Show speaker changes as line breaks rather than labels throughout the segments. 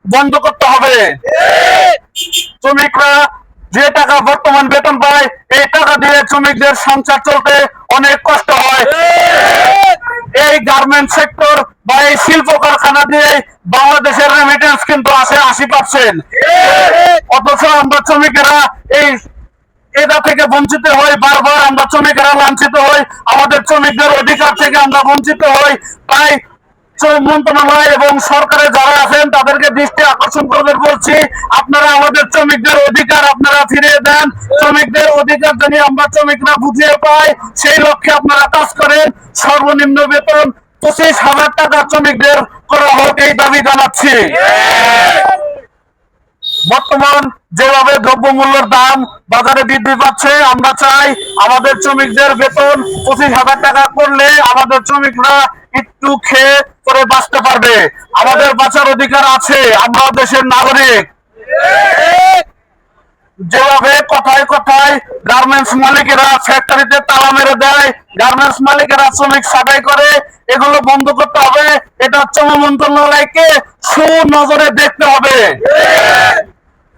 বন্ধ করতে হবে। শ্রমিকরা যে টাকা বর্তমান বেতন পায়, এই টাকা দিয়ে শ্রমিকদের সংসার চলতে অনেক কষ্ট হয়। এই গার্মেন্ট সেক্টর বা এই শিল্প কারখানা দিয়ে বাংলাদেশের রেমিটেন্স কিন্তু আসে 80%। অথচ আমরা শ্রমিকেরা এই এটা থেকে বঞ্চিত হই, বারবার আমরা শ্রমিকেরা লাঞ্ছিত হই, আমাদের শ্রমিকদের অধিকার থেকে আমরা বঞ্চিত হই। তাই শ্রম মন্ত্রণালয় এবং সরকারে যারা আছেন তাদেরকে দৃষ্টি আকর্ষণ করে বলছি, আপনারা আমাদের শ্রমিকদের অধিকার আপনারা ফিরিয়ে দেন। শ্রমিকদের অধিকার জানি আমরা শ্রমিকরা বুঝিয়ে পাই, সেই লক্ষ্যে আপনারা কাজ করেন। সর্বনিম্ন বেতন 25,000 টাকা শ্রমিকদের করা হোক, এই দাবি জানাচ্ছি। বর্তমান যেভাবে দ্রব্যমূল্যের দাম বাজারে বৃদ্ধি পাচ্ছে, আমরা চাই আমাদের শ্রমিকদের বেতন 25,000 টাকা করলে আমাদের শ্রমিকরা একটু খেয়ে করে বাঁচতে পারবে। আমাদের বাঁচার অধিকার আছে, আমরা দেশের নাগরিক। যেভাবে কথায় কথায় গার্মেন্টস মালিকেরা ফ্যাক্টরিতে তালা মেরে দেয়, গার্মেন্টস মালিকেরা শ্রমিক ছাঁটাই করে, এগুলো বন্ধ করতে হবে। এটা শ্রম মন্ত্রণালয়কে সুনজরে দেখতে হবে।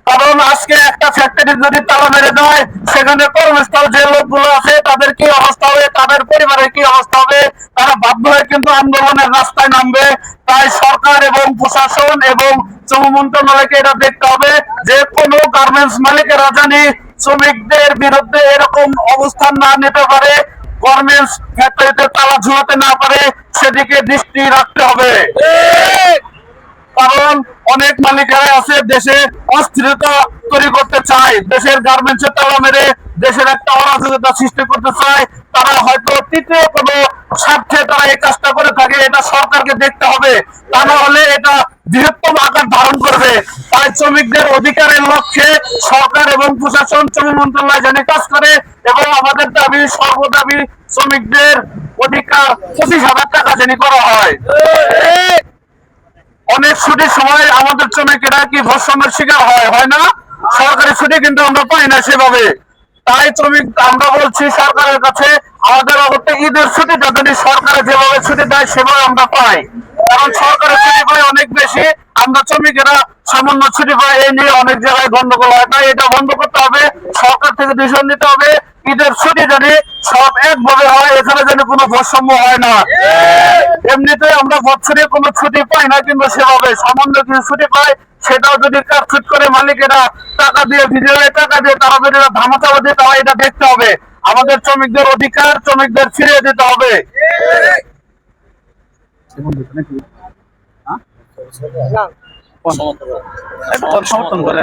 কারণ আজকে একটা ফ্যাক্টরি যদি তালা মেরে দেয়, সেখানে কর্মস্থল যে লোকগুলো আছে তাদের কি অবস্থা হবে, তাদের পরিবারের কি অবস্থা হবে, তারা বাধ্য হয়ে কিন্তু আন্দোলনের রাস্তায় নামবে। তাই সরকার এবং প্রশাসন এবং শ্রম মন্ত্রণালয়কে এটা দেখতে হবে যে কোনো গার্মেন্টস মালিকেরা জানি শ্রমিকদের বিরুদ্ধে এরকম অবস্থান না নিতে পারে, গার্মেন্টস ফ্যাক্টরিতে তালা ঝুলাতে না পারে, সেদিকে দৃষ্টি রাখতে হবে। কারণ অনেক মালিকেরা আছে দেশে অস্থিরতা তৈরি করতে চায়, দেশের গার্মেন্টসের তালা মেরে দেশের একটা অরাজকতা সৃষ্টি করতে চায়। তারা হয়তো তৃতীয় কোনো স্বার্থে তারা এই কাজটা করে থাকে, এটা সরকারকে দেখতে হবে, তা না হলে এটা বৃহত্তম আকার ধারণ করবে। তাই শ্রমিকদের অধিকারের লক্ষ্যে সরকার এবং প্রশাসন শ্রম মন্ত্রণালয় যেন কাজ করে এবং আমাদের দাবি সর্বদাবি শ্রমিকদের অধিকার 25,000 টাকা যেন করা হয়। অনেক ছুটির সময় আমাদের শ্রমিকেরা কি ভর্ষণের শিকার হয় না? সরকারি ছুটি কিন্তু আমরা পাই না সেভাবে। তাই শ্রমিক আমরা বলছি সরকারের কাছে, আমাদের অবস্থা ঈদের ছুটিটা যদি সরকারে যেভাবে ছুটি দেয় সেভাবে আমরা পাই। কারণ সরকারের ছুটি পাই অনেক বেশি, আমরা শ্রমিকেরা সামান্য ছুটি পাই, এই নিয়ে অনেক জায়গায় গন্ডগোল হয়। তাই এটা বন্ধ করতে হবে, সরকার থেকে ডিসিশন নিতে হবে। ঈদের ছুটি যদি সব একভাবে হয়, এখানে যেন কোনো বৈষম্য হয় না। এমনিতে আমরা বছরে কোনো ছুটি পাই না, কিন্তু সেভাবে সামান্য কিছু ছুটি পাই, সেটাও যদি কাটছুট করে মালিকেরা টাকা দিয়ে ভিডিও টাকা দিয়ে তারা যদি ধামাচাপা দিয়ে, তারা এটা দেখতে হবে। আমাদের শ্রমিকদের অধিকার শ্রমিকদের ফিরিয়ে দিতে হবে। সমর্থন করে